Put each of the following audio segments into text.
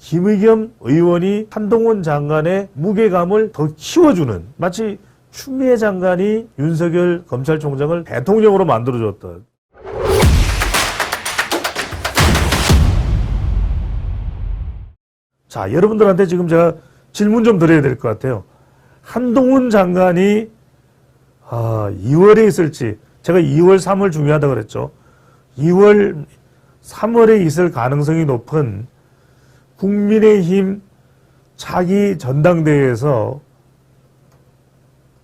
김의겸 의원이 한동훈 장관의 무게감을 더 키워주는, 마치 추미애 장관이 윤석열 검찰총장을 대통령으로 만들어줬던. 자, 여러분들한테 지금 제가 질문 좀 드려야 될 것 같아요. 한동훈 장관이 2월에 있을지, 제가 2월, 3월 중요하다고 그랬죠. 2월, 3월에 있을 가능성이 높은 국민의힘 차기 전당대회에서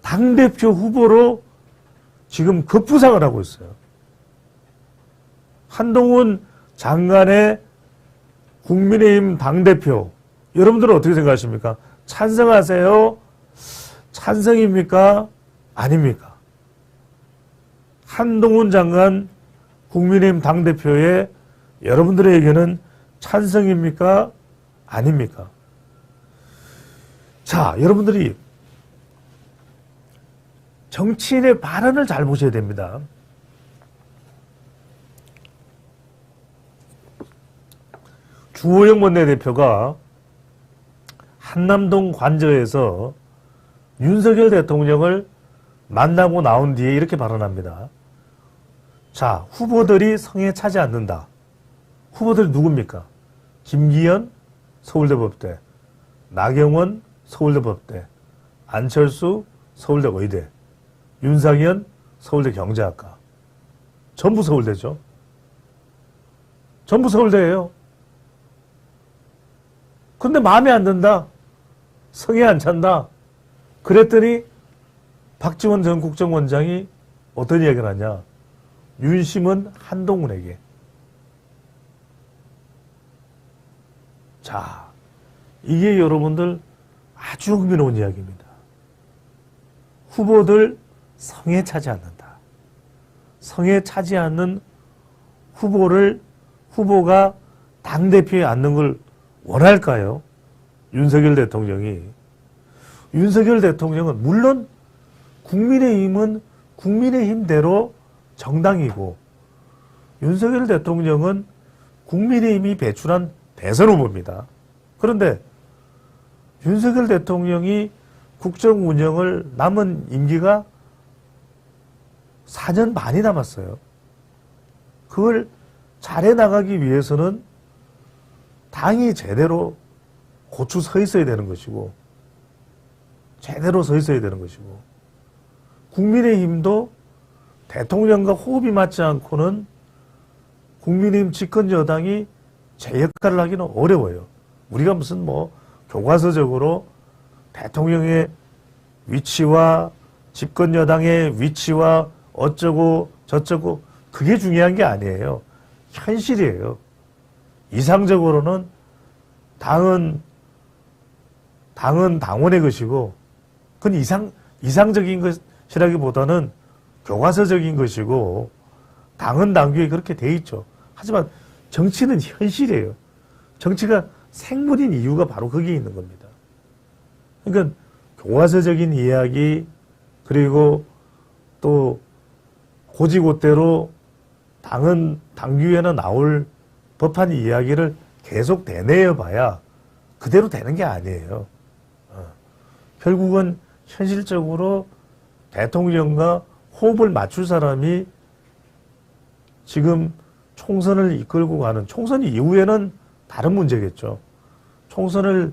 당대표 후보로 지금 급부상을 하고 있어요. 한동훈 장관의 국민의힘 당대표, 여러분들은 어떻게 생각하십니까? 찬성하세요? 찬성입니까? 아닙니까? 한동훈 장관 국민의힘 당대표의 여러분들의 의견은 찬성입니까? 아닙니까? 자, 여러분들이 정치인의 발언을 잘 보셔야 됩니다. 주호영 원내대표가 한남동 관저에서 윤석열 대통령을 만나고 나온 뒤에 이렇게 발언합니다. 자, 후보들이 성에 차지 않는다. 후보들이 누굽니까? 김기현 서울대법대, 나경원 서울대법대, 안철수 서울대 의대, 윤상현 서울대 경제학과. 전부 서울대죠. 전부 서울대예요. 근데 마음에 안 든다. 성에 안 찬다. 그랬더니 박지원 전 국정원장이 어떤 이야기를 하냐. 윤심은 한동훈에게. 자, 이게 여러분들 아주 흥미로운 이야기입니다. 후보들 성에 차지 않는다. 성에 차지 않는 후보가 당대표에 앉는 걸 원할까요? 윤석열 대통령이. 윤석열 대통령은 물론 국민의힘은 국민의힘대로 정당이고, 윤석열 대통령은 국민의힘이 배출한 대선 후보입니다. 그런데 윤석열 대통령이 국정 운영을 남은 임기가 4년 반이 남았어요. 그걸 잘해 나가기 위해서는 당이 제대로 고추 서 있어야 되는 것이고, 제대로 서 있어야 되는 것이고, 국민의힘도 대통령과 호흡이 맞지 않고는 국민의힘 집권 여당이 제 역할을 하기는 어려워요. 우리가 무슨 교과서적으로 대통령의 위치와 집권 여당의 위치와 어쩌고 저쩌고 그게 중요한 게 아니에요. 현실이에요. 이상적으로는 당은 당원의 것이고, 그건 이상적인 것이라기보다는 교과서적인 것이고, 당은 당규에 그렇게 돼 있죠. 하지만 정치는 현실이에요. 정치가 생물인 이유가 바로 거기에 있는 겁니다. 그러니까 교과서적인 이야기, 그리고 또 고지고대로 당은 당규에는 나올 법한 이야기를 계속 되뇌어 봐야 그대로 되는 게 아니에요. 결국은 현실적으로 대통령과 호흡을 맞출 사람이 지금 총선을 이끌고 가는, 총선 이후에는 다른 문제겠죠. 총선을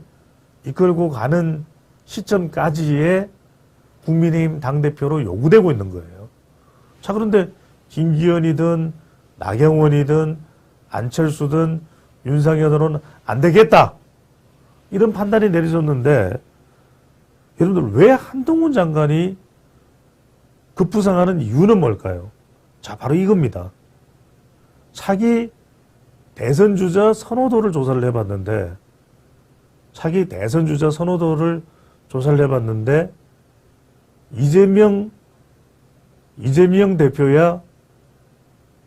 이끌고 가는 시점까지의 국민의힘 당대표로 요구되고 있는 거예요. 자, 그런데 김기현이든 나경원이든 안철수든 윤상현으로는 안 되겠다, 이런 판단이 내려졌는데, 여러분들 왜 한동훈 장관이 급부상하는 이유는 뭘까요? 자, 바로 이겁니다. 차기 대선 주자 선호도를 조사를 해봤는데, 이재명 대표야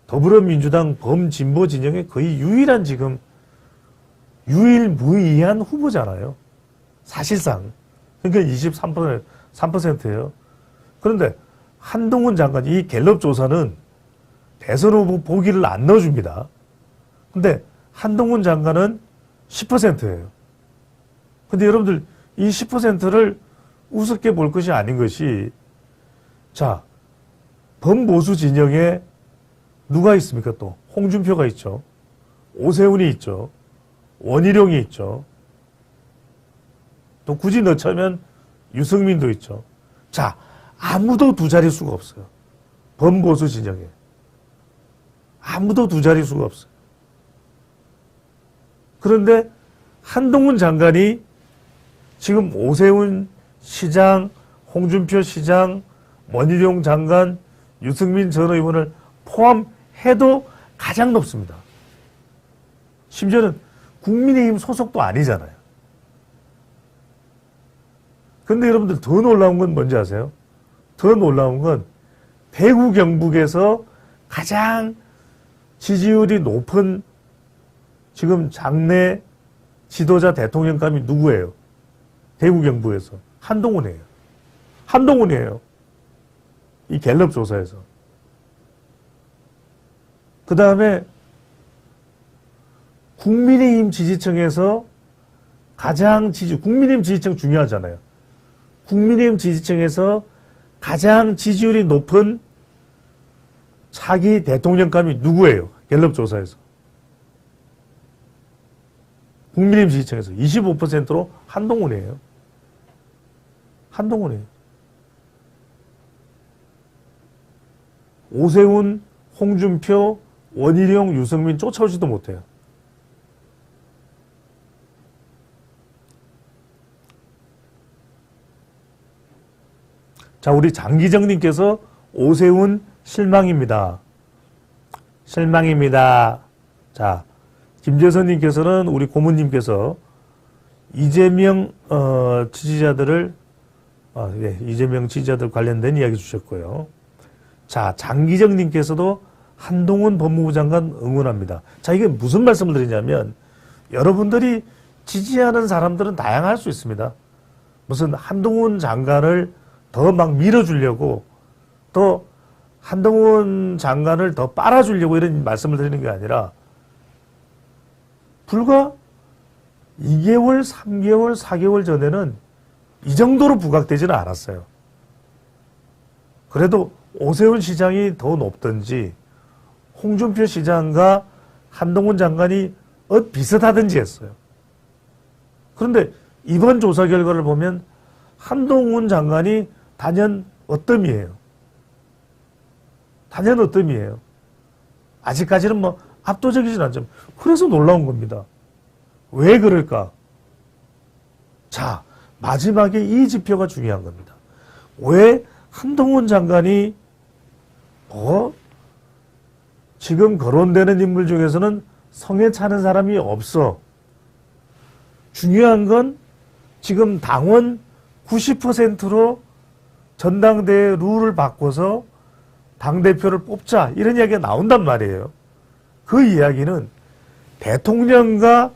더불어민주당 범진보 진영의 거의 유일무이한 후보잖아요. 사실상. 그러니까 23%예요. 그런데 한동훈 장관, 이 갤럽 조사는 대선 후보 보기를 안 넣어줍니다. 근데 한동훈 장관은 10%예요. 근데 여러분들 이 10%를 우습게 볼 것이 아닌 것이, 자, 범보수 진영에 누가 있습니까? 또 홍준표가 있죠. 오세훈이 있죠. 원희룡이 있죠. 또 굳이 넣자면 유승민도 있죠. 자, 아무도 두 자릿수가 없어요. 범보수 진영에. 아무도 두 자릿수가 없어요. 그런데 한동훈 장관이 지금 오세훈 시장, 홍준표 시장, 원희룡 장관, 유승민 전 의원을 포함해도 가장 높습니다. 심지어는 국민의힘 소속도 아니잖아요. 근데 여러분들 더 놀라운 건 뭔지 아세요? 더 놀라운 건 대구 경북에서 가장 지지율이 높은 지금 장내 지도자 대통령감이 누구예요? 대구 경북에서. 한동훈이에요. 한동훈이에요. 이 갤럽 조사에서. 그 다음에 국민의힘 지지층에서 가장 국민의힘 지지층 중요하잖아요. 국민의힘 지지층에서 가장 지지율이 높은 차기 대통령감이 누구예요? 갤럽 조사에서. 국민의힘 지지층에서 25%로 한동훈이에요. 한동훈이에요. 오세훈, 홍준표, 원희룡, 유승민 쫓아오지도 못해요. 자, 우리 장기정님께서 오세훈 실망입니다. 실망입니다. 자, 김재선님께서는 우리 고문님께서 이재명 지지자들을 이재명 지지자들 관련된 이야기 주셨고요. 자, 장기정님께서도 한동훈 법무부 장관 응원합니다. 자, 이게 무슨 말씀을 드리냐면 여러분들이 지지하는 사람들은 다양할 수 있습니다. 무슨 한동훈 장관을 더 막 밀어주려고 또 한동훈 장관을 더 빨아주려고 이런 말씀을 드리는 게 아니라 불과 2개월, 3개월, 4개월 전에는 이 정도로 부각되지는 않았어요. 그래도 오세훈 시장이 더 높든지 홍준표 시장과 한동훈 장관이 비슷하든지 했어요. 그런데 이번 조사 결과를 보면 한동훈 장관이 단연 어뜸이에요. 단연 어뜸이에요. 아직까지는 뭐 압도적이진 않죠. 그래서 놀라운 겁니다. 왜 그럴까? 자, 마지막에 이 지표가 중요한 겁니다. 왜 한동훈 장관이 지금 거론되는 인물 중에서는 성에 차는 사람이 없어. 중요한 건 지금 당원 90%로 전당대회 룰을 바꿔서 당대표를 뽑자 이런 이야기가 나온단 말이에요. 그 이야기는 대통령과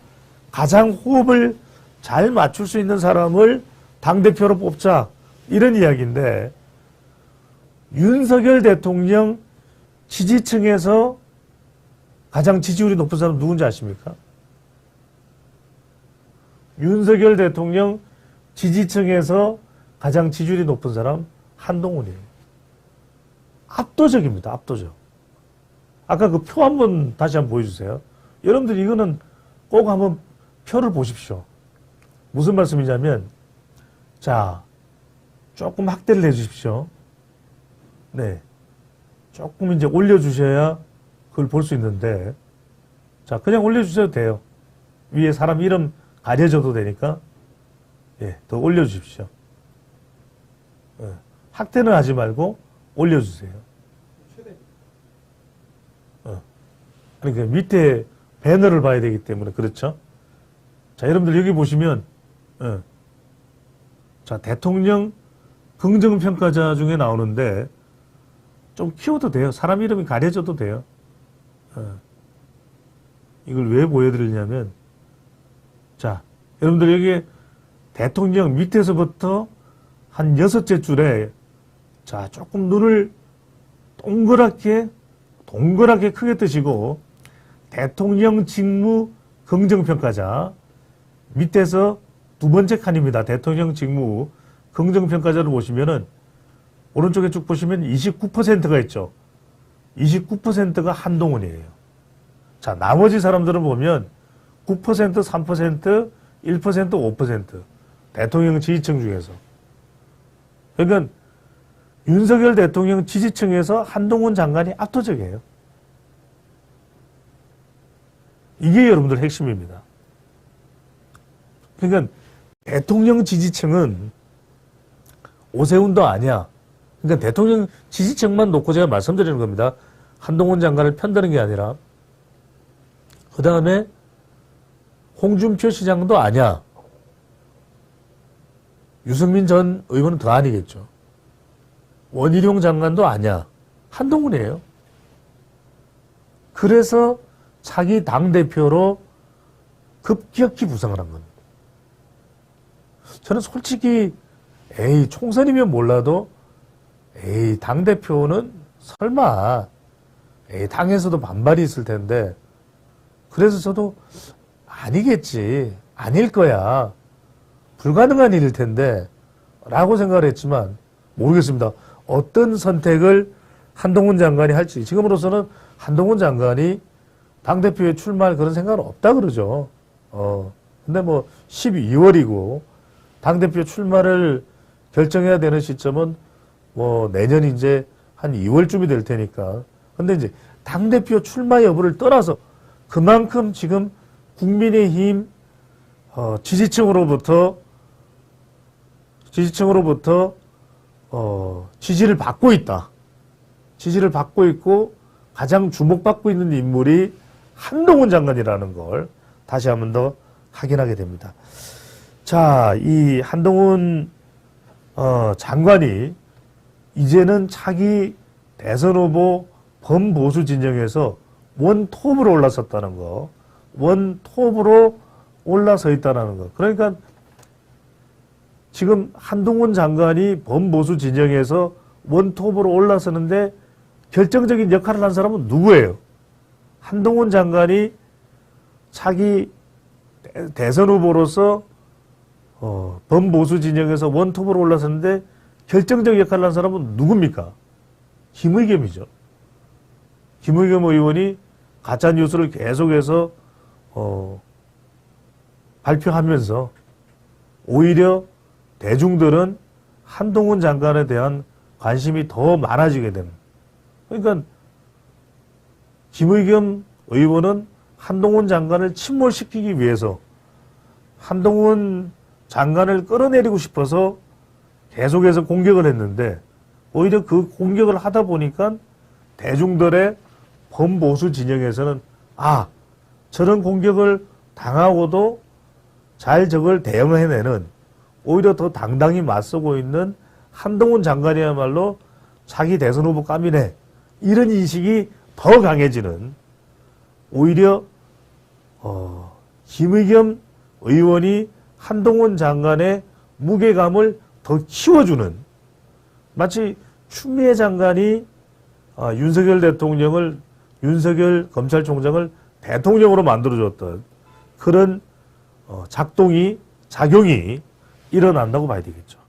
가장 호흡을 잘 맞출 수 있는 사람을 당대표로 뽑자 이런 이야기인데 윤석열 대통령 지지층에서 가장 지지율이 높은 사람 누군지 아십니까? 윤석열 대통령 지지층에서 가장 지지율이 높은 사람 한동훈이에요. 압도적입니다. 압도적. 아까 그 표 한번 다시 한번 보여주세요. 여러분들 이거는 꼭 한번 표를 보십시오. 무슨 말씀이냐면 자, 조금 확대를 해주십시오. 네, 조금 이제 올려주셔야 그걸 볼 수 있는데 자, 그냥 올려주셔도 돼요. 위에 사람 이름 가려져도 되니까 예, 더 올려주십시오. 예, 확대는 하지 말고 올려주세요. 그러니까 밑에 배너를 봐야 되기 때문에 그렇죠. 자, 여러분들 여기 보시면 자, 대통령 긍정평가자 중에 나오는데 좀 키워도 돼요. 사람 이름이 가려져도 돼요. 이걸 왜 보여드리냐면 자, 여러분들 여기 대통령 밑에서부터 한 6째 줄에 자, 조금 눈을 동그랗게 크게 뜨시고 대통령 직무 긍정평가자 밑에서 두 번째 칸입니다. 대통령 직무 긍정평가자를 보시면은 오른쪽에 쭉 보시면 29%가 있죠. 29%가 한동훈이에요. 자, 나머지 사람들은 보면 9%, 3%, 1%, 5% 대통령 지지층 중에서. 그러니까 윤석열 대통령 지지층에서 한동훈 장관이 압도적이에요. 이게 여러분들 핵심입니다. 그러니까 대통령 지지층은 오세훈도 아니야. 그러니까 대통령 지지층만 놓고 제가 말씀드리는 겁니다. 한동훈 장관을 편드는 게 아니라. 그 다음에 홍준표 시장도 아니야. 유승민 전 의원은 더 아니겠죠. 원희룡 장관도 아니야. 한동훈이에요. 그래서 자기 당대표로 급격히 부상을 한 겁니다. 저는 솔직히 총선이면 몰라도 당대표는 설마 당에서도 반발이 있을 텐데 그래서 저도 아니겠지. 아닐 거야. 불가능한 일일 텐데 라고 생각을 했지만 모르겠습니다. 어떤 선택을 한동훈 장관이 할지. 지금으로서는 한동훈 장관이 당대표에 출마할 그런 생각은 없다 그러죠. 근데 뭐 12월이고 당대표 출마를 결정해야 되는 시점은 뭐 내년 이제 한 2월쯤이 될 테니까. 근데 이제 당대표 출마 여부를 떠나서 그만큼 지금 국민의힘 지지층으로부터 지지를 받고 있다. 지지를 받고 있고 가장 주목받고 있는 인물이 한동훈 장관이라는 걸 다시 한 번 더 확인하게 됩니다. 자, 이 한동훈 장관이 이제는 차기 대선 후보 범보수 진영에서 원톱으로 올라섰다는 거, 원톱으로 올라서 있다는 거. 그러니까 지금 한동훈 장관이 범보수 진영에서 원톱으로 올라서는데 결정적인 역할을 한 사람은 누구예요? 한동훈 장관이 차기 대선 후보로서 범보수 진영에서 원톱으로 올라섰는데 결정적 역할을 한 사람은 누굽니까? 김의겸이죠. 김의겸 의원이 가짜뉴스를 계속해서 발표하면서 오히려 대중들은 한동훈 장관에 대한 관심이 더 많아지게 되는. 그러니까 김의겸 의원은 한동훈 장관을 침몰시키기 위해서 한동훈 장관을 끌어내리고 싶어서 계속해서 공격을 했는데 오히려 그 공격을 하다 보니까 대중들의 범보수 진영에서는 저런 공격을 당하고도 잘 저걸 대응해내는 오히려 더 당당히 맞서고 있는 한동훈 장관이야말로 자기 대선 후보 감이네. 이런 인식이 더 강해지는 오히려 김의겸 의원이 한동훈 장관의 무게감을 더 키워주는 마치 추미애 장관이 윤석열 대통령을 윤석열 검찰총장을 대통령으로 만들어줬던 그런 작용이 일어난다고 봐야 되겠죠.